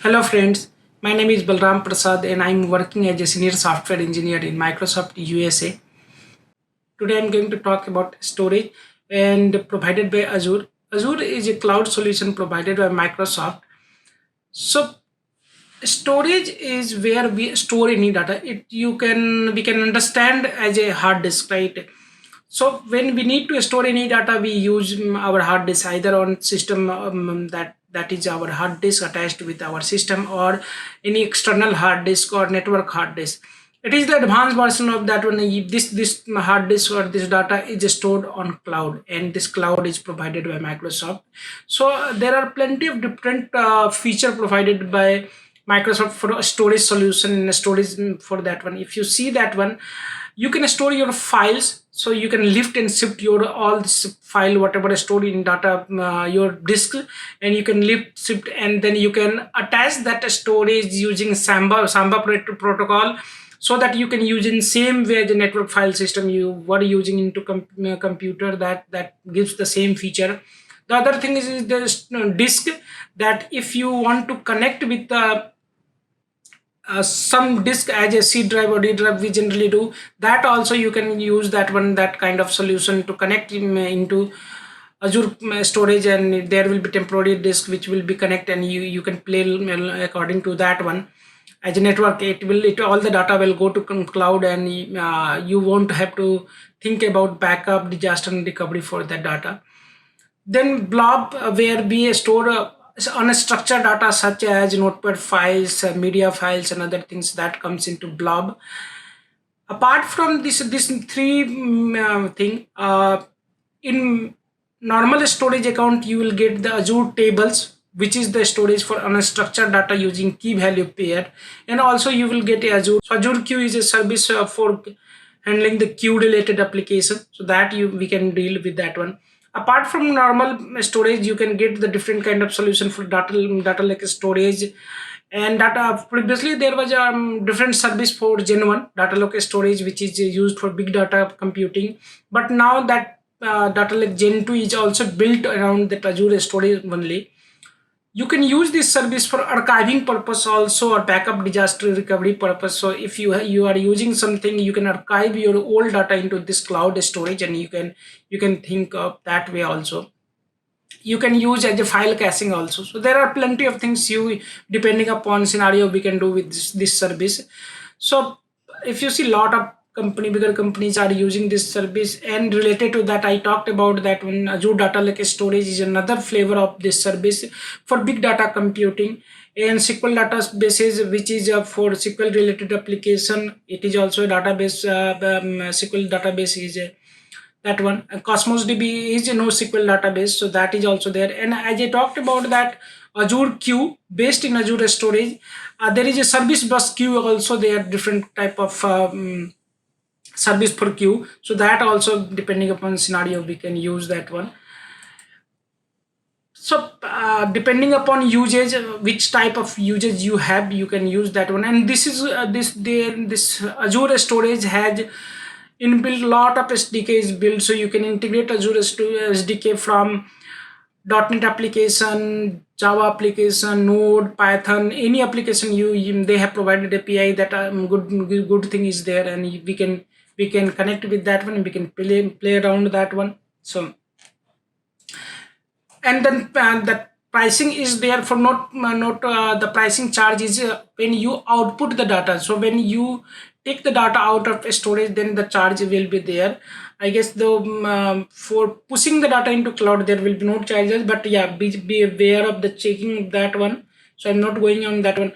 Hello friends, my name is Balram Prasad and I'm working as a senior software engineer in Microsoft USA. Today I'm going to talk about storage and provided by Azure. Azure is a cloud solution provided by Microsoft. So storage is where we store any data. We can understand as a hard disk, right? So when we need to store any data, we use our hard disk either on system that is our hard disk attached with our system, or any external hard disk or network hard disk. It is the advanced version of that one. This hard disk or this data is stored on cloud, and this cloud is provided by Microsoft. So there are plenty of different feature provided by Microsoft for a storage solution and storage for that one. If you see that one, you can store your files, so you can lift and shift your all this file whatever is stored in data your disk, and you can lift shift and then you can attach that storage using Samba protocol, so that you can use in same way the network file system you were using into computer, that gives the same feature. The other thing is the disk, that if you want to connect with the some disk as a C drive or D drive we generally do, that also you can use that one, that kind of solution to connect into Azure storage, and there will be temporary disk which will be connect, and you can play according to that one. As a network, it all the data will go to cloud, and you won't have to think about backup, disaster and recovery for that data. Then blob, where we store unstructured data such as notepad files, media files and other things, that comes into blob. Apart from this three thing, in normal storage account you will get the Azure tables, which is the storage for unstructured data using key value pair, and also you will get Azure. So Azure Queue is a service for handling the queue related application, so that we can deal with that one. Apart from normal storage, you can get the different kind of solution for data lake storage. And data, previously there was a different service for Gen 1 data lake storage, which is used for big data computing, but now that data lake Gen 2 is also built around the Azure storage only. You can use this service for archiving purpose also, or backup disaster recovery purpose. So if you are using something, you can archive your old data into this cloud storage, and you can think of that way also. You can use as a file caching also. So there are plenty of things, you depending upon scenario, we can do with this service. So if you see, lot of bigger companies are using this service, and related to that I talked about that when Azure data lake storage is another flavor of this service for big data computing. And SQL databases, which is for SQL related application, it is also a database. SQL database is that one. Cosmos DB is a NoSQL database, so that is also there. And as I talked about that Azure Queue based in Azure storage, there is a service bus queue also. There are different type of service per queue, so that also depending upon scenario we can use that one. So depending upon usage, which type of usage you have, you can use that one. And this is this Azure storage has inbuilt lot of SDKs built, so you can integrate Azure SDK from .NET application, Java application, Node, Python, any application they have provided API. That good thing is there, and we can connect with that one. We can play around that one. So, and then the pricing is there for not the pricing charge is when you output the data. So when you take the data out of storage, then the charge will be there. I guess though for pushing the data into cloud there will be no charges, but yeah, be aware of the checking of that one. So I'm not going on that one.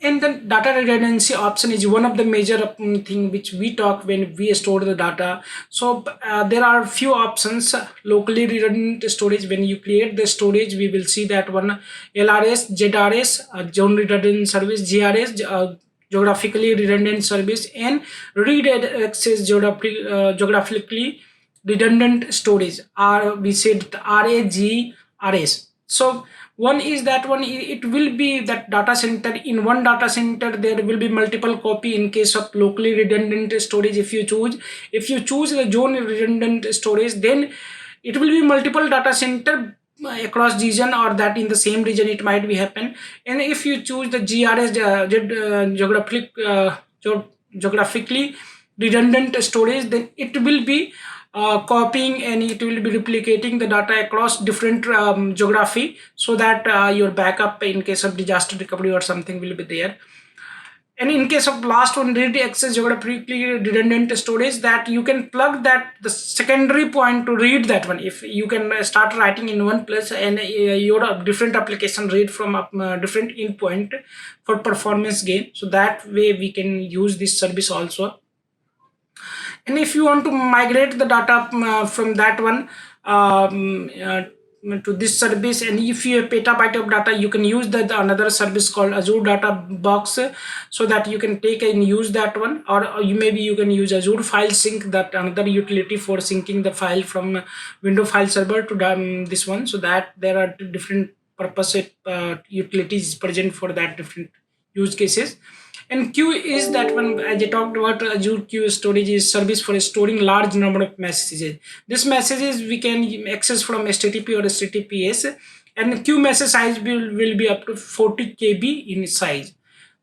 And then data redundancy option is one of the major thing which we talk when we store the data. So there are few options. Locally redundant storage, when you create the storage, we will see that one. LRS, ZRS, zone redundant service, GRS, geographically redundant service, and read access geographically redundant storage, or we said RAGRS. So one is that one, it will be that data center. In one data center there will be multiple copy. In case of locally redundant storage, if you choose the zone redundant storage, then it will be multiple data center, across region, or that in the same region it might be happen. And if you choose the GRS, geographically redundant storage, then it will be copying and it will be replicating the data across different geography, so that your backup in case of disaster recovery or something will be there. And in case of last one, read access geographically redundant storage, that you can plug that the secondary point to read that one. If you can start writing in one place, and your different application read from different endpoint for performance gain, so that way we can use this service also. And if you want to migrate the data from that one to this service, and if you have petabyte of data, you can use the another service called Azure Data Box, so that you can take and use that one. Or you maybe you can use Azure File Sync, that another utility for syncing the file from window file server to this one, so that there are different purpose utilities present for that different use cases. And queue is that one, as I talked about, Azure Queue Storage is service for storing large number of messages. This messages we can access from HTTP or HTTPS, and queue message size will be up to 40 KB in size.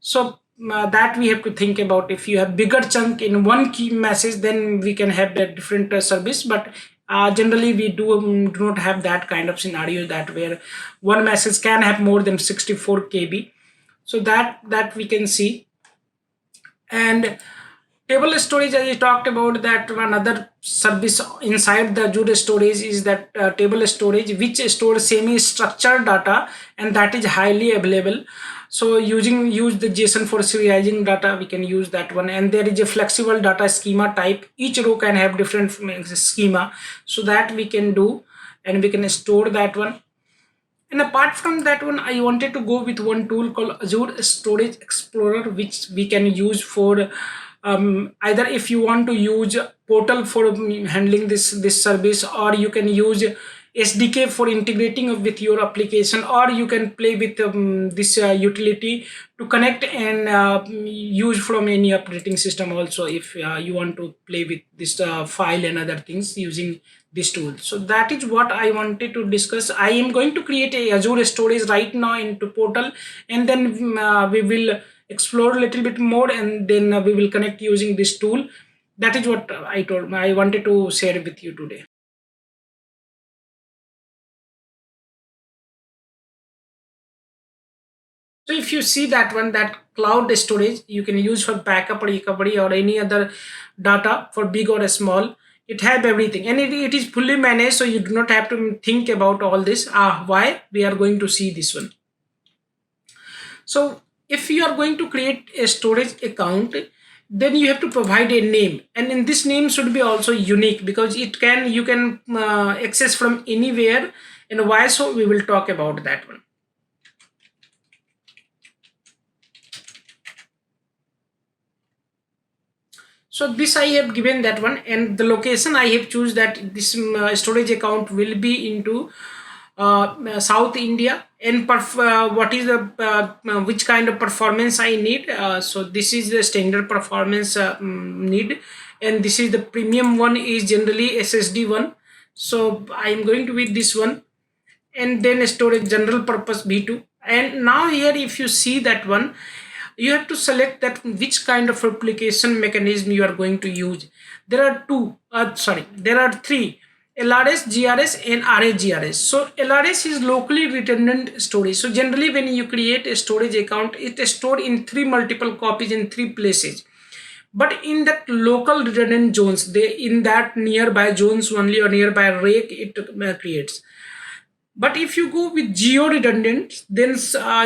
So that we have to think about. If you have bigger chunk in one key message, then we can have that different service. But generally we do not have that kind of scenario, that where one message can have more than 64 KB. So that we can see. And table storage, as I talked about, that one other service inside the Azure storage is that table storage, which stores semi-structured data, and that is highly available. So use the JSON for serializing data, we can use that one. And there is a flexible data schema type. Each row can have different schema, so that we can do, and we can store that one. And apart from that one, I wanted to go with one tool called Azure Storage Explorer, which we can use for either if you want to use portal for handling this service, or you can use SDK for integrating with your application, or you can play with this utility to connect and use from any operating system also, if you want to play with this file and other things using this tool. So that is what I wanted to discuss. I am going to create a Azure storage right now into portal, and then we will explore a little bit more, and then we will connect using this tool. That is what I wanted to share with you today. So if you see that one, that cloud storage you can use for backup or recovery or any other data for big or small. It have everything, and it is fully managed, so you do not have to think about all this. Why? We are going to see this one. So if you are going to create a storage account, then you have to provide a name, and in this name should be also unique, because you can access from anywhere. And why? So we will talk about that one. So this I have given that one, and the location I have choose that this storage account will be into South India. And what is the which kind of performance I need? So this is the standard performance need, and this is the premium one is generally SSD one. So I am going to with this one, and then storage general purpose B2. And now here, if you see that one, you have to select that which kind of replication mechanism you are going to use. There are there are three: LRS, GRS, and RAGRS. So LRS is locally redundant storage. So generally when you create a storage account, it is stored in three multiple copies in three places. But in that local redundant zones, in that nearby zones only, or nearby rake, it creates. But if you go with geo redundant, then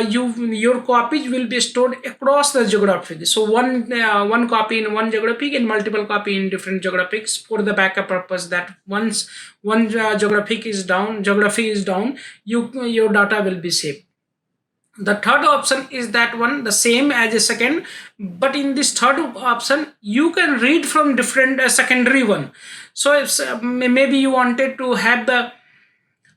your copies will be stored across the geographic. So one copy in one geographic and multiple copy in different geographics for the backup purpose. That once one geography is down, your data will be saved. The third option is that one, the same as a second, but in this third option you can read from different secondary one. So if maybe you wanted to have the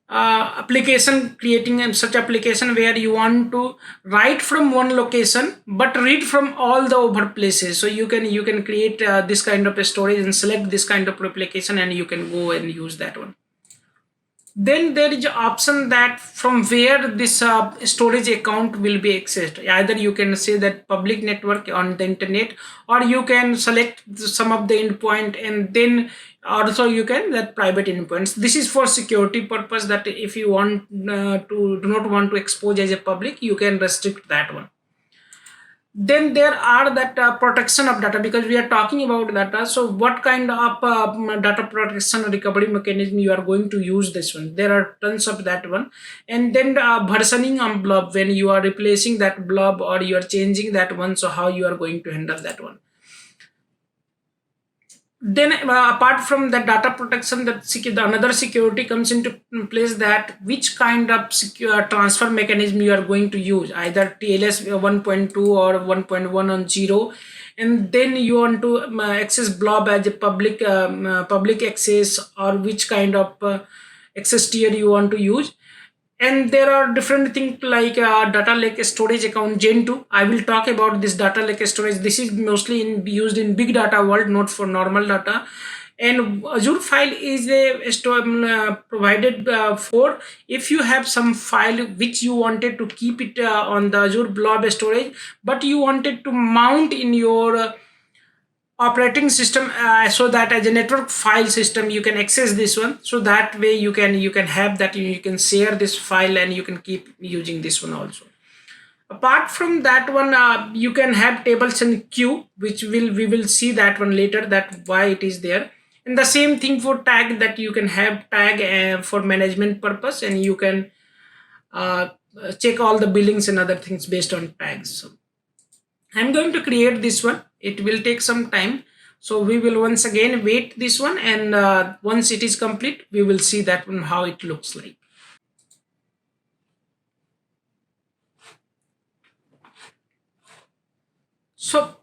application, creating such application where you want to write from one location but read from all the over places, so you can create this kind of a storage and select this kind of application, and you can go and use that one. Then there is an option that from where this storage account will be accessed. Either you can say that public network on the internet, or you can select some of the endpoint, and then also you can that private endpoints. This is for security purpose, that if you want to do not want to expose as a public, you can restrict that one. Then there are that protection of data, because we are talking about data. So what kind of data protection recovery mechanism you are going to use this one? There are tons of that one. And then versioning on blob, when you are replacing that blob or you are changing that one, so how you are going to handle that one. Then apart from the data protection, that another security comes into place, that which kind of secure transfer mechanism you are going to use, either TLS 1.2 or 1.1 on 0. And then you want to access blob as a public access, or which kind of access tier you want to use. And there are different things like data lake storage account gen 2. I will talk about this data lake storage. This is mostly used in big data world, not for normal data. And Azure file is provided for if you have some file which you wanted to keep it on the Azure blob storage, but you wanted to mount in your operating system, so that as a network file system you can access this one. So that way you can have that, you can share this file and you can keep using this one also. Apart from that one, you can have tables and queue, which we will see that one later, that why it is there. And the same thing for tag, that you can have tag for management purpose, and you can uh, check all the billings and other things based on tags. So I'm going to create this one. It will take some time. So we will once again wait this one, and once it is complete, we will see that one how it looks like. So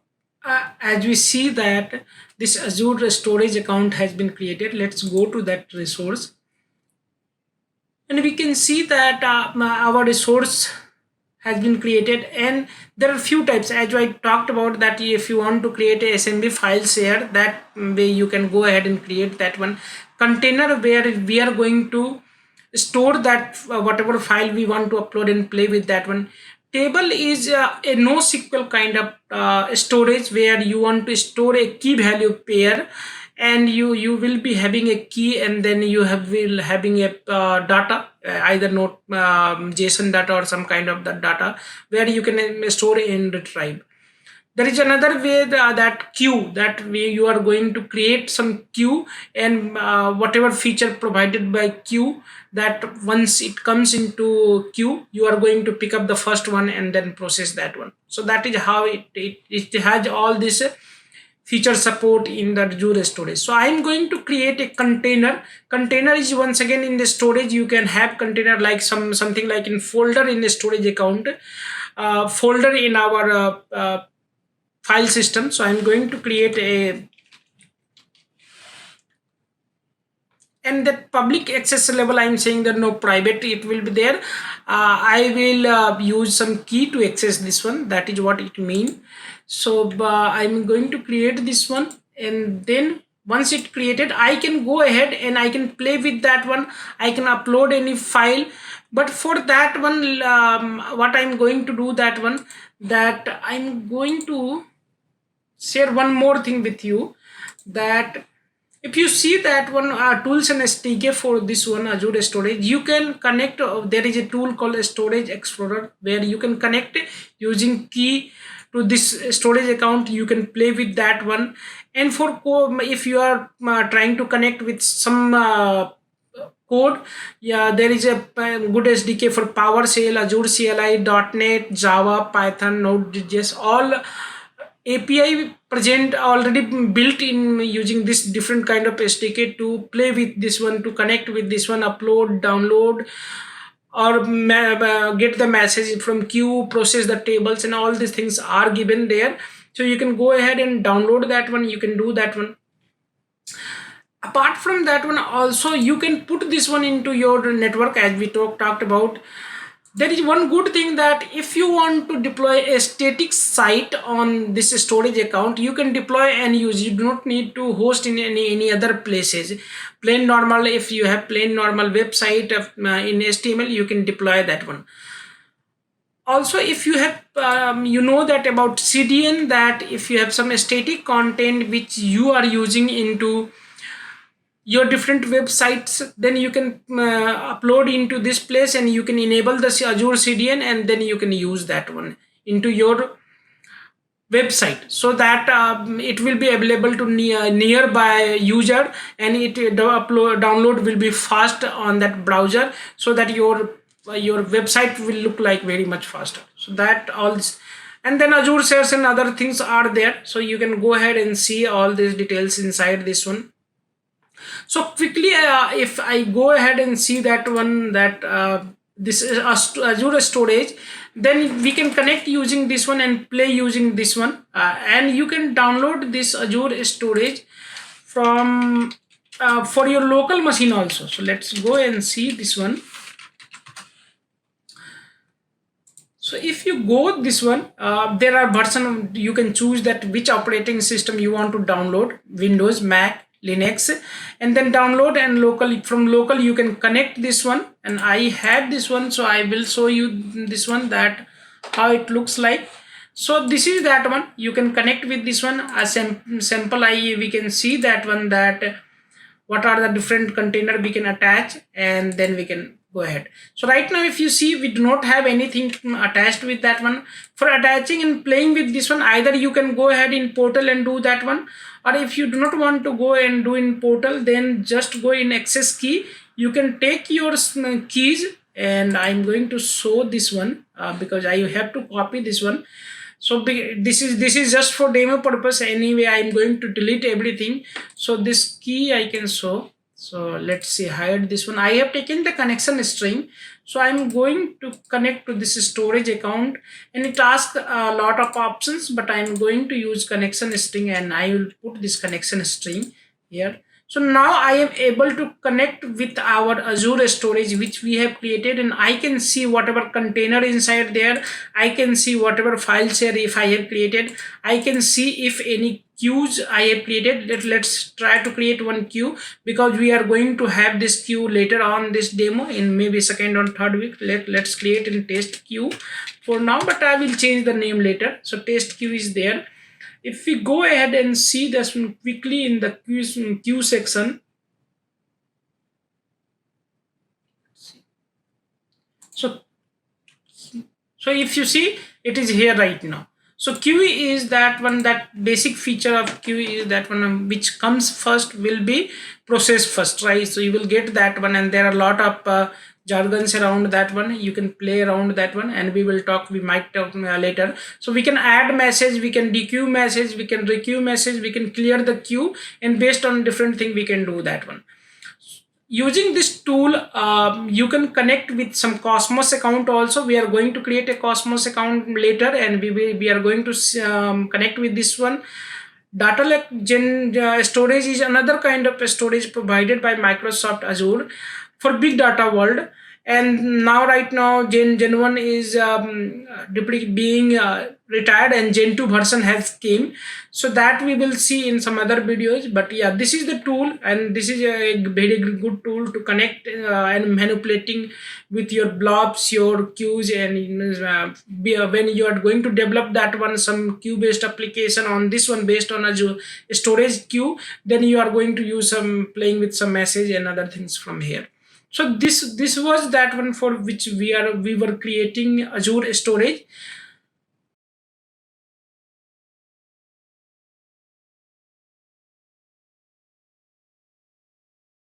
as we see that this Azure storage account has been created, let's go to that resource. And we can see that our resource has been created, and there are few types, as I talked about, that if you want to create a SMB file share, that way you can go ahead and create that one. Container, where we are going to store that whatever file we want to upload and play with that one. Table is a NoSQL kind of storage, where you want to store a key value pair, and you will be having a key, and then you will having a data, either not JSON data or some kind of that data, where you can store and retrieve. There is another way, that queue, that way you are going to create some queue, and whatever feature provided by queue, that once it comes into queue, you are going to pick up the first one and then process that one. So that is how it has all this feature support in the Azure storage. So I'm going to create a container. Container is once again in the storage. You can have container like something like in folder in the storage account, folder in our file system. So I'm going to create a, and that public access level, I'm saying that no private, it will be there. I will use some key to access this one. That is what it means. So I'm going to create this one, and then once it created, I can go ahead and I can play with that one. I can upload any file, but for that one, what I'm going to do that one, that I'm going to share one more thing with you, that if you see that one tools and SDK for this one Azure storage, you can connect. There is a tool called Storage Explorer, where you can connect using key to this storage account. You can play with that one. And for if you are trying to connect with some code, yeah, there is a good SDK for PowerShell, Azure CLI, .NET, Java, Python, Node.js, all API present already built in using this different kind of SDK to play with this one, to connect with this one, upload, download, or get the message from queue, process the tables, and all these things are given there. So you can go ahead and download that one. You can do that one. Apart from that one, also you can put this one into your network, as we talked about. There is one good thing that if you want to deploy a static site on this storage account, you can deploy and use. You do not need to host in any other places. Plain normal, if you have plain normal website of, in HTML, you can deploy that one. Also, if you have you know that about CDN, that if you have some static content which you are using into your different websites, then you can upload into this place and you can enable the Azure CDN, and then you can use that one into your website, so that it will be available to nearby user, and the download will be fast on that browser, so that your website will look like very much faster. So that all this, and then Azure shares and other things are there, so you can go ahead and see all these details inside this one. So quickly, if I go ahead and see that one, that this is Azure storage, then we can connect using this one and play using this one, and you can download this Azure storage from for your local machine also. So let's go and see this one. So if you go this one, there are version, you can choose that which operating system you want to download, Windows, Mac, Linux, and then download, and locally, from local you can connect this one, and I had this one, so I will show you this one, that how it looks like. So this is that one, you can connect with this one. A sample we can see that one, that what are the different container we can attach, and then we can go ahead. So right now, if you see, we do not have anything attached with that one. For attaching and playing with this one, either you can go ahead in portal and do that one, or if you do not want to go and do in portal, then just go in access key. You can take your keys, and I'm going to show this one because I have to copy this one. So this is just for demo purpose. Anyway, I'm going to delete everything. So this key I can show. So let's see, hide this one. I have taken the connection string. So I'm going to connect to this storage account, and it asks a lot of options, but I'm going to use connection string, and I will put this connection string here. So now I am able to connect with our Azure storage which we have created, and I can see whatever container inside there. I can see whatever file share if I have created. I can see if any queues I have created. Let's try to create one queue, because we are going to have this queue later on this demo in maybe second or third week. Let's create a test queue for now, but I will change the name later. So test queue is there. If we go ahead and see this one quickly in the queue section, so if you see, it is here right now. So queue is that one, that basic feature of queue is that one, which comes first will be processed first, right? So you will get that one, and there are a lot of jargons around that one. You can play around that one, and we might talk later. So we can add message, we can dequeue message, we can requeue message, we can clear the queue, and based on different thing we can do that one. Using this tool, you can connect with some Cosmos account also. We are going to create a Cosmos account later, and we are going to connect with this one. Data Lake storage is another kind of storage provided by Microsoft Azure for big data world. And now right now Gen 1 is being retired, and Gen 2 version has came, so that we will see in some other videos. But yeah, this is the tool, and this is a very good tool to connect and manipulating with your blobs, your queues, and when you are going to develop that one, some queue based application on this one based on Azure storage queue, then you are going to use some playing with some message and other things from here. So this was that one for which we were creating Azure storage.